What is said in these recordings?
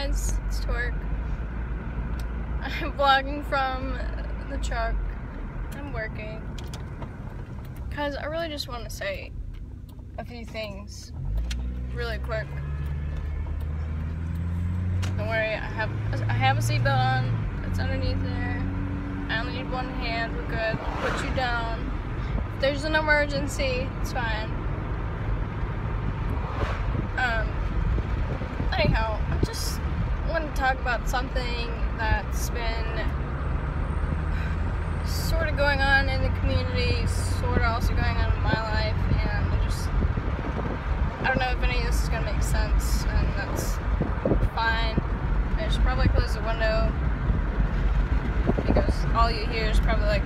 guys, it's Torque. I'm vlogging from the truck. I'm working. Cause I really just want to say a few things really quick. Don't worry, I have a seatbelt on. It's underneath there. I only need one hand, we're good. I'll put you down. If there's an emergency, it's fine. Anyhow, I just want to talk about something that's been sort of going on in the community, sort of also going on in my life, and I don't know if any of this is going to make sense, and that's fine. I should probably close the window, because all you hear is probably like,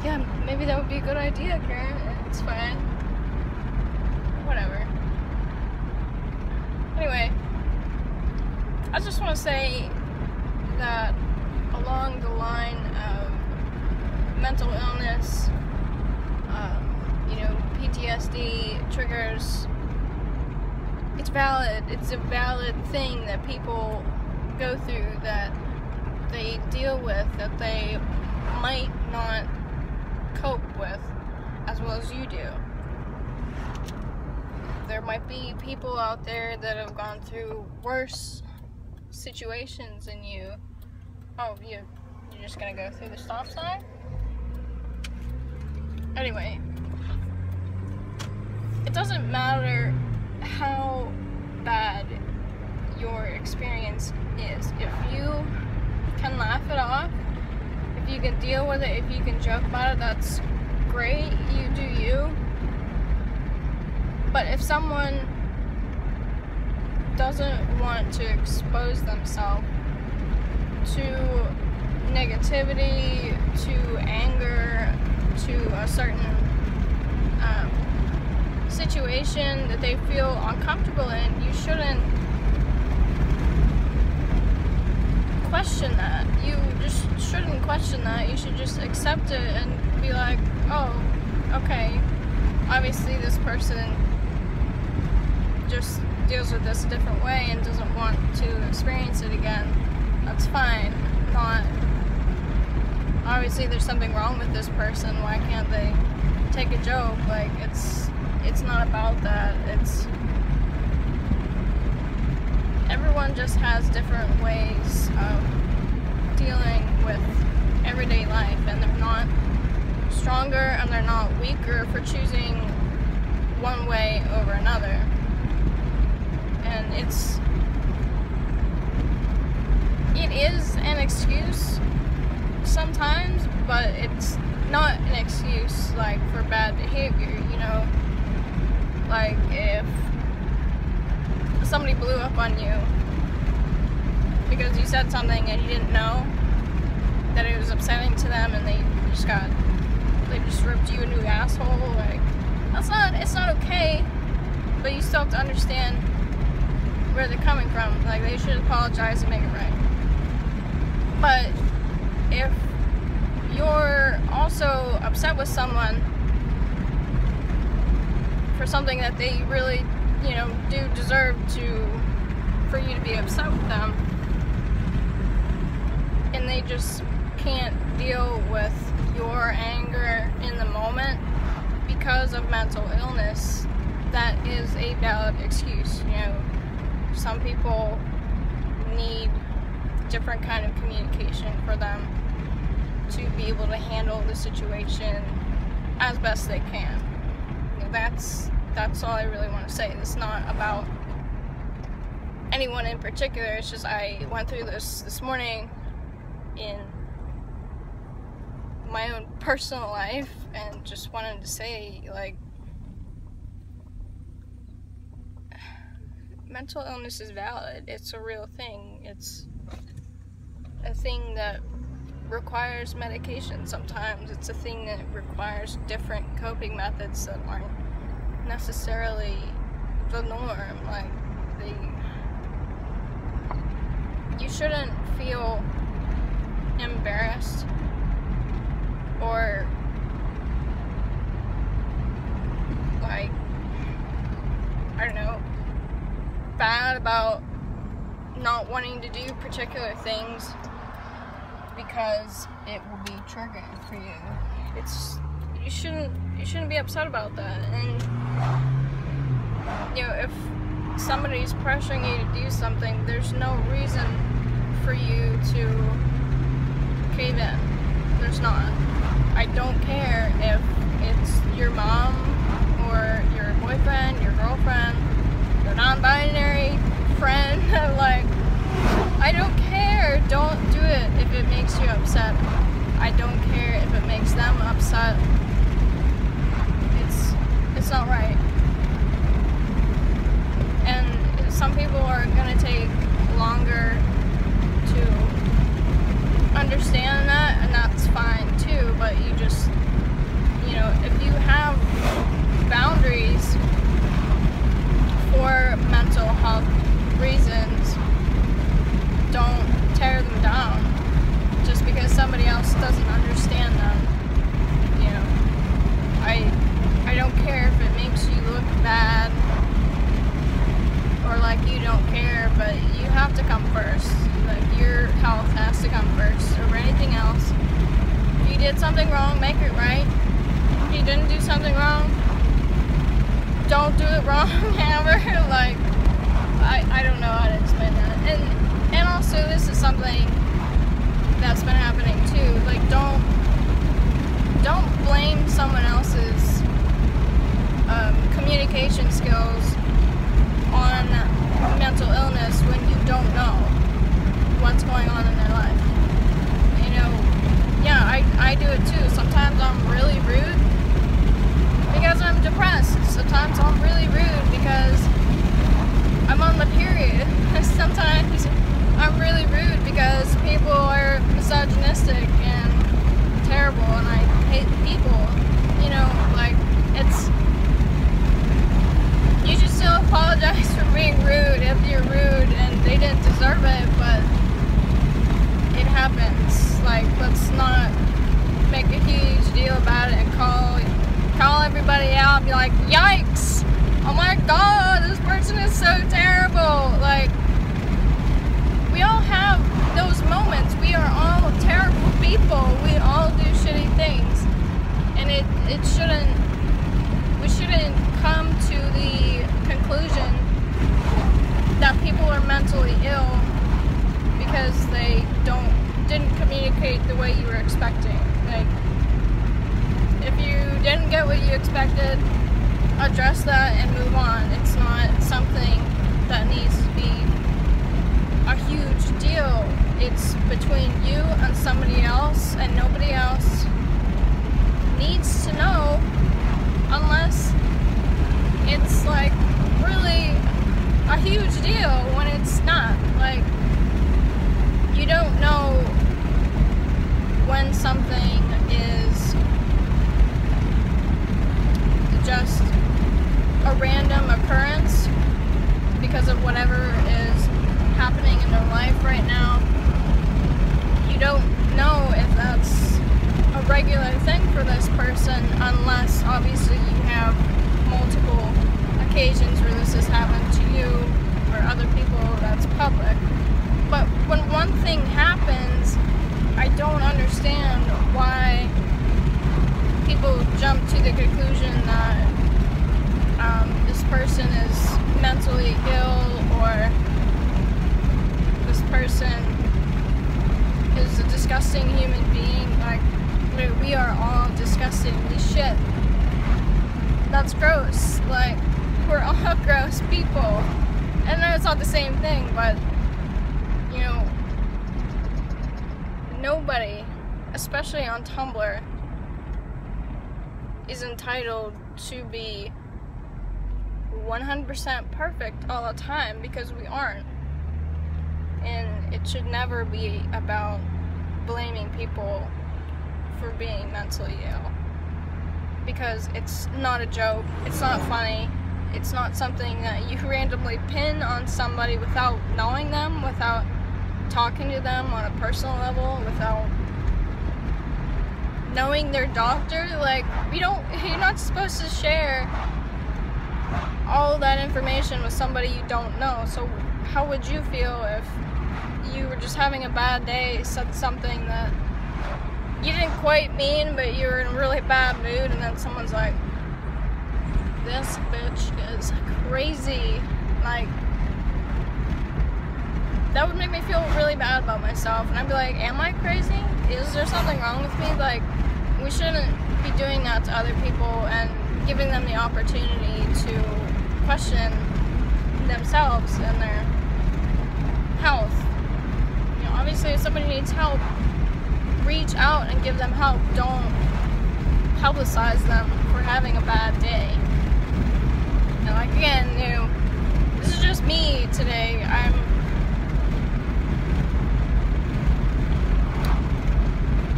yeah, maybe that would be a good idea, Karen. It's fine. Whatever. Anyway, I just want to say that along the line of mental illness, PTSD triggers, it's valid. It's a valid thing that people go through, that they deal with, that they might not cope with as well as you do. There might be people out there that have gone through worse situations than you. Oh, you're just gonna go through the stop sign? Anyway, it doesn't matter how bad your experience is. If you can laugh it off, if you can deal with it, if you can joke about it, that's great. You do you. But if someone doesn't want to expose themselves to negativity, to anger, to a certain situation that they feel uncomfortable in, you shouldn't question that. You just shouldn't question that. You should just accept it and be like, oh, okay, obviously this person just deals with this a different way and doesn't want to experience it again. That's fine. Obviously there's something wrong with this person. Why can't they take a joke? Like, it's not about that. Everyone just has different ways of dealing with everyday life, and they're not stronger and they're not weaker for choosing one way over another. And it is an excuse sometimes, but it's not an excuse like for bad behavior, like if somebody blew up on you because you said something and you didn't know that it was upsetting to them, and they just ripped you a new asshole, like, it's not okay, but you still have to understand where they're coming from. Like, they should apologize and make it right. But if you're also upset with someone for something that they really, do deserve for you to be upset with them, and they just can't deal with your anger in the moment because of mental illness, that is a valid excuse. Some people need different kind of communication for them to be able to handle the situation as best they can. That's all I really want to say. It's not about anyone in particular. It's just I went through this morning in my own personal life, and just wanted to say, like, mental illness is valid. It's a real thing. It's a thing that requires medication sometimes. It's a thing that requires different coping methods that aren't necessarily the norm. Like, you shouldn't feel embarrassed or like, I don't know, bad about not wanting to do particular things because it will be triggering for you. You shouldn't be upset about that. And if somebody's pressuring you to do something, there's no reason for you to cave in. There's not. I don't care if it's your mom or your boyfriend, your girlfriend, your non-binary friend. Like, I don't care. Don't do it if it makes you upset. I don't care if it makes them upset. It's not right. And some people are gonna take longer to understand that, and that's fine too, but you just, if you have boundaries for mental health reasons, don't tear them down just because somebody else doesn't understand them. I don't care if it makes you look bad or like you don't care, but you have to come first. Like, your health has to come first over anything else. If you did something wrong, make it right. If you didn't do something wrong, don't do it wrong ever. Like, I don't know how to explain that. And also, this is something that's been happening too. Like, don't blame someone else's communication skills on mental illness when you don't know what's going on in their life. I do it too. Sometimes I'm really rude because I'm depressed. Sometimes I'm really rude because I'm on my period. Sometimes I'm really rude because people are misogynistic and terrible, and I hate people. You should still apologize for being rude if you're rude and they didn't deserve it, but it happens. Like, let's not make a huge deal about it and call everybody out and be like, yikes, oh my god, this person is so terrible. Like, we all have those moments. We are all terrible people. We all do shitty things. And we shouldn't come to the conclusion that people are mentally ill because they didn't communicate the way you were expecting. Like, if you didn't get what you expected, address that and move on. It's not something that needs to be a huge deal. It's between you and somebody else, and nobody else needs to know unless it's like really a huge deal. When it's not, like, you don't know when something is just a random occurrence because of whatever is happening in their life right now. You don't know if that's a regular thing for this person unless obviously you have multiple occasions where this has happened to you or other people that's public. But when one thing happens, I don't understand why people jump to the conclusion that this person is mentally ill or this person is a disgusting human being. Like, we are all disgustingly shit. That's gross. Like, we're all gross people. And I know it's not the same thing, but nobody, especially on Tumblr, is entitled to be 100% perfect all the time, because we aren't. And it should never be about blaming people for being mentally ill, because it's not a joke, it's not funny, it's not something that you randomly pin on somebody without knowing them, without talking to them on a personal level, without knowing their doctor. Like, you're not supposed to share all that information with somebody you don't know. So how would you feel if you were just having a bad day, said something that you didn't quite mean, but you were in a really bad mood, and then someone's like, this bitch is crazy. Like, that would make me feel really bad about myself, and I'd be like, am I crazy? Is there something wrong with me? Like, we shouldn't be doing that to other people and giving them the opportunity to question themselves and their health. You know, obviously if somebody needs help, reach out and give them help. Don't publicize them for having a bad day. And like, again, you know, this is just me today.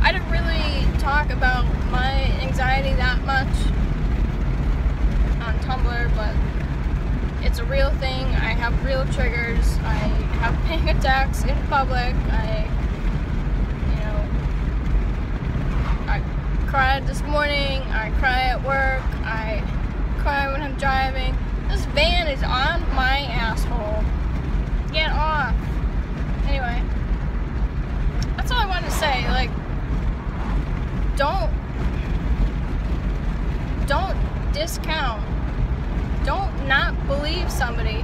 I didn't really talk about my anxiety that much on Tumblr, but it's a real thing. I have real triggers. I have panic attacks in public. I cried this morning. I cry at work. I cry when I'm driving. This van is on my asshole. Get off. Anyway, that's all I wanted to say. Like, don't discount. Don't not believe somebody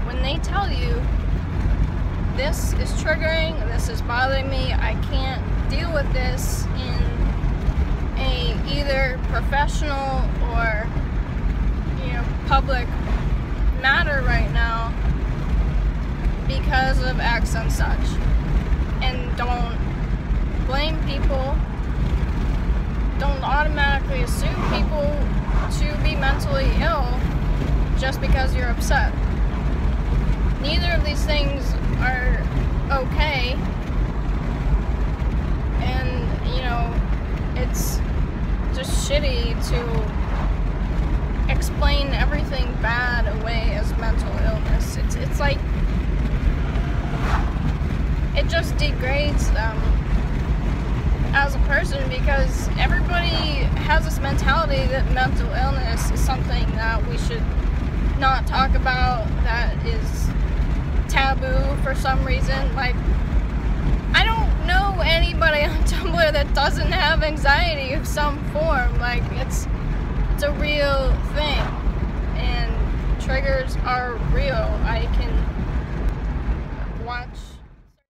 when they tell you this is triggering, this is bothering me, I can't deal with this in a either professional or, you know, public matter right now because of X and such. And don't blame people. Don't automatically assume people to be mentally ill just because you're upset. Neither of these things are okay. And, you know, it's just shitty to explain everything bad away as mental illness. It's like, it just degrades them as a person, because everybody has this mentality that mental illness is something that we should not talk about, that is taboo for some reason. Like, I don't know anybody on Tumblr that doesn't have anxiety of some form. Like, it's a real thing, and triggers are real. I can watch